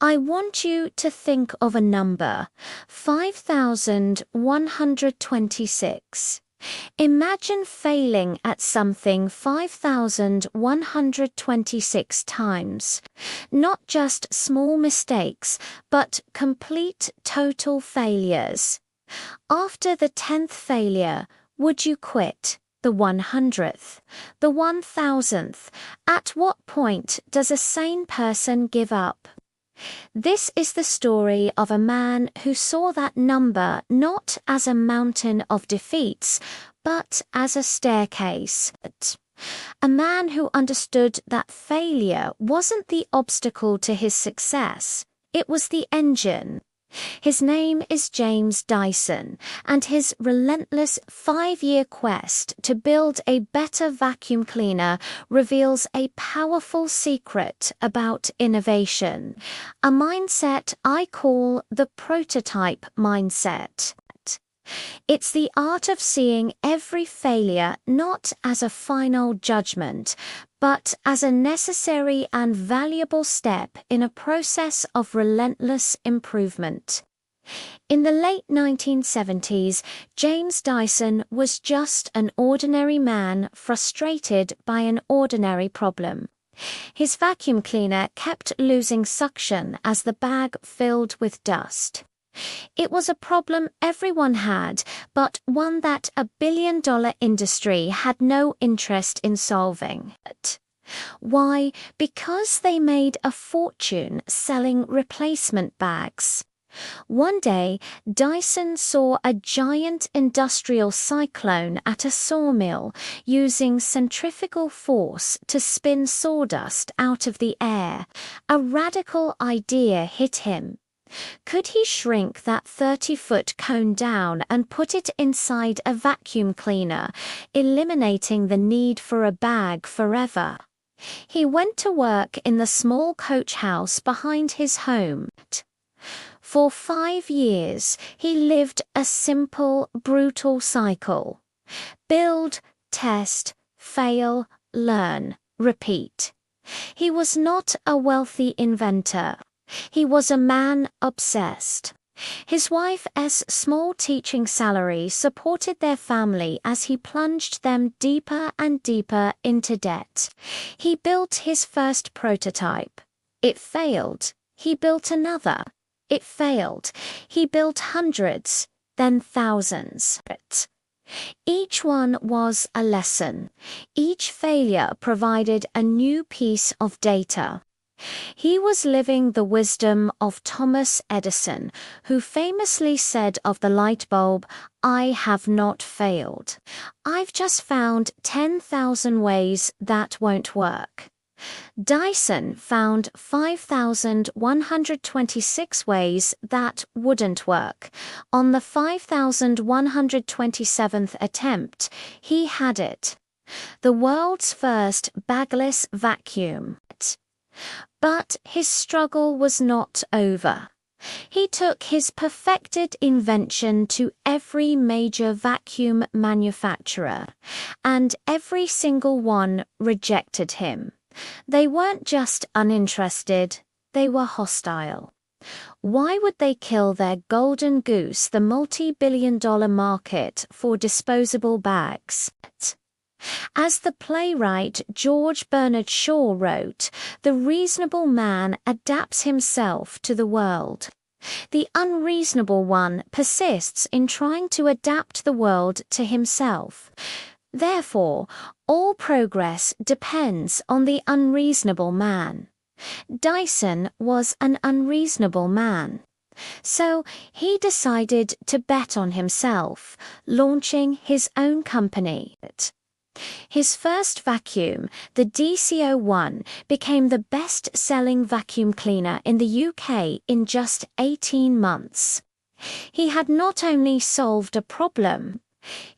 I want you to think of a number, 5,126. Imagine failing at something 5,126 times. Not just small mistakes, but complete total failures. After the 10th failure, would you quit? The 100th? The 1,000th? At what point does a sane person give up? This is the story of a man who saw that number not as a mountain of defeats, but as a staircase. A man who understood that failure wasn't the obstacle to his success, it was the engine. His name is James Dyson, and his relentless 5-year quest to build a better vacuum cleaner reveals a powerful secret about innovation, a mindset I call the prototype mindset. It's the art of seeing every failure not as a final judgment, but as a necessary and valuable step in a process of relentless improvement. In the late 1970s, James Dyson was just an ordinary man frustrated by an ordinary problem. His vacuum cleaner kept losing suction as the bag filled with dust. It was a problem everyone had, but one that a billion-dollar industry had no interest in solving. Why? Because they made a fortune selling replacement bags. One day, Dyson saw a giant industrial cyclone at a sawmill using centrifugal force to spin sawdust out of the air. A radical idea hit him. Could he shrink that 30-foot cone down and put it inside a vacuum cleaner, eliminating the need for a bag forever? He went to work in the small coach house behind his home. For 5 years, he lived a simple, brutal cycle. Build, test, fail, learn, repeat. He was not a wealthy inventor. He was a man obsessed. His wife's small teaching salary supported their family as he plunged them deeper and deeper into debt. He built his first prototype. It failed. He built another. It failed. He built hundreds, then thousands. Each one was a lesson. Each failure provided a new piece of data. He was living the wisdom of Thomas Edison, who famously said of the light bulb, "I have not failed. I've just found 10,000 ways that won't work." Dyson found 5,126 ways that wouldn't work. On the 5,127th attempt, he had it. The world's first bagless vacuum. But his struggle was not over. He took his perfected invention to every major vacuum manufacturer, and every single one rejected him. They weren't just uninterested, they were hostile. Why would they kill their golden goose, the multi-billion-dollar market for disposable bags? As the playwright George Bernard Shaw wrote, the reasonable man adapts himself to the world. The unreasonable one persists in trying to adapt the world to himself. Therefore, all progress depends on the unreasonable man. Dyson was an unreasonable man. So he decided to bet on himself, launching his own company. His first vacuum, the DC01, became the best-selling vacuum cleaner in the UK in just 18 months. He had not only solved a problem,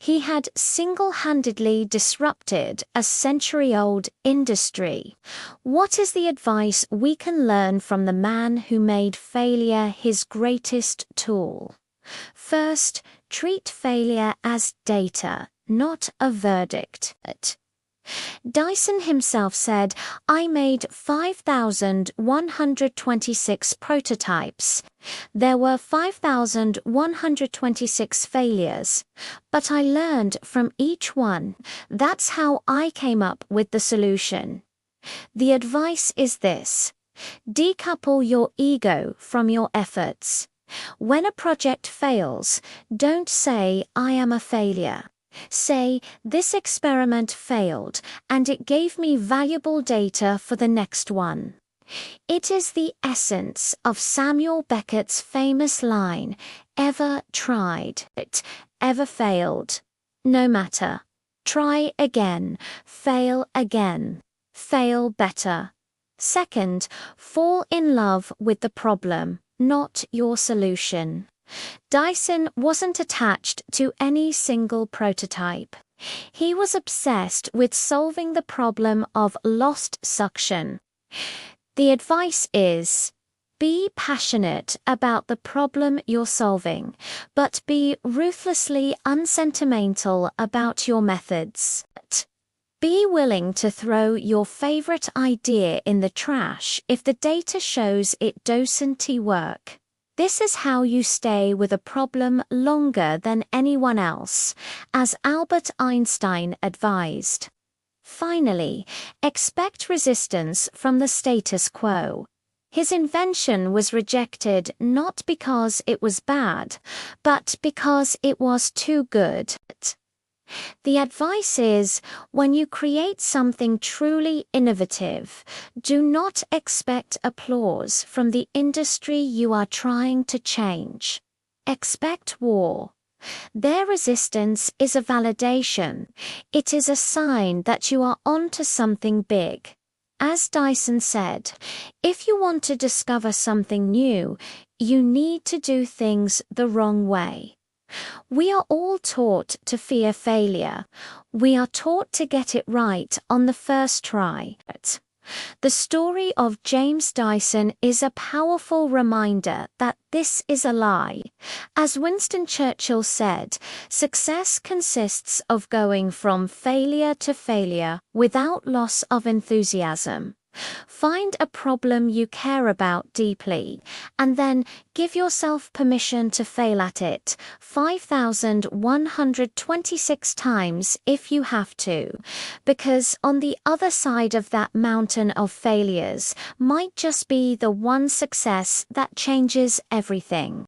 he had single-handedly disrupted a century-old industry. What is the advice we can learn from the man who made failure his greatest tool? First, treat failure as data, not a verdict. Dyson himself said, "I made 5,126 prototypes. There were 5,126 failures, but I learned from each one. That's how I came up with the solution." The advice is this: decouple your ego from your efforts. When a project fails, don't say, "I am a failure." Say, "This experiment failed, and it gave me valuable data for the next one." It is the essence of Samuel Beckett's famous line, "Ever tried, ever failed. No matter. Try again, fail better." Second, fall in love with the problem, not your solution. Dyson wasn't attached to any single prototype. He was obsessed with solving the problem of lost suction. The advice is: be passionate about the problem you're solving, but be ruthlessly unsentimental about your methods. Be willing to throw your favorite idea in the trash if the data shows it doesn't work. This is how you stay with a problem longer than anyone else, as Albert Einstein advised. Finally, expect resistance from the status quo. His invention was rejected not because it was bad, but because it was too good. The advice is, when you create something truly innovative, do not expect applause from the industry you are trying to change. Expect war. Their resistance is a validation. It is a sign that you are onto something big. As Dyson said, if you want to discover something new, you need to do things the wrong way. We are all taught to fear failure. We are taught to get it right on the first try. The story of James Dyson is a powerful reminder that this is a lie. As Winston Churchill said, success consists of going from failure to failure without loss of enthusiasm. Find a problem you care about deeply, and then give yourself permission to fail at it 5,126 times if you have to, because on the other side of that mountain of failures might just be the one success that changes everything.